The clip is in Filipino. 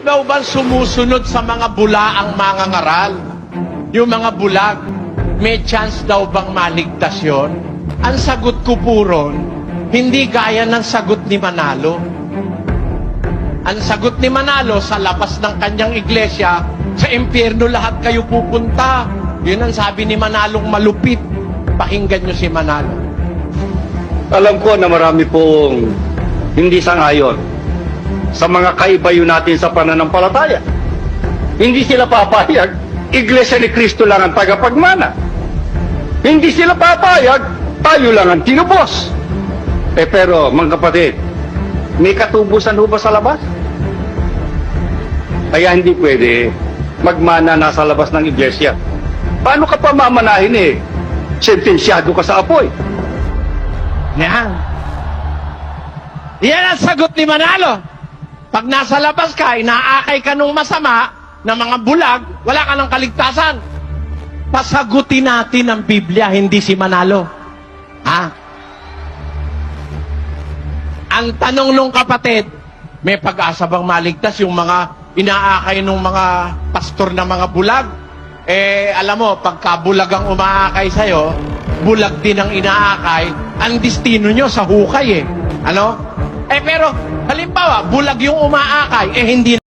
daw ba sumusunod sa mga bulaang mangangaral? Yung mga bulag, may chance daw bang maligtas yun? Ang sagot ko po ron, hindi gaya ng sagot ni Manalo. Ang sagot ni Manalo, sa labas ng kanyang iglesia, sa impyerno lahat kayo pupunta. Yun ang sabi ni Manalong malupit. Pakinggan nyo si Manalo. Alam ko na marami pong hindi sangayon sa mga kaibayo natin sa pananampalataya. Hindi sila papayag, Iglesia ni Cristo lang ang tagapagmana. Hindi sila papayag, tayo lang ang tinubos. Pero, mga kapatid, may katubusan ho ba sa labas? Kaya hindi pwede magmana nasa labas ng iglesia. Paano ka pa mamanahin sentensyado ka sa apoy? Yan. Yan ang sagot ni Manalo. Pag nasa labas ka, inaakay ka nung masama na mga bulag, wala ka ng kaligtasan. Pasagutin natin ang Biblia, hindi si Manalo. Ha? Ang tanong nung kapatid, may pag-asa bang maligtas yung mga inaakay nung mga pastor na mga bulag? Alam mo, pagka bulag ang umaakay sa'yo, bulag din ang inaakay, ang destino nyo sa hukay Ano? Pero, halimbawa, bulag yung umaakay, hindi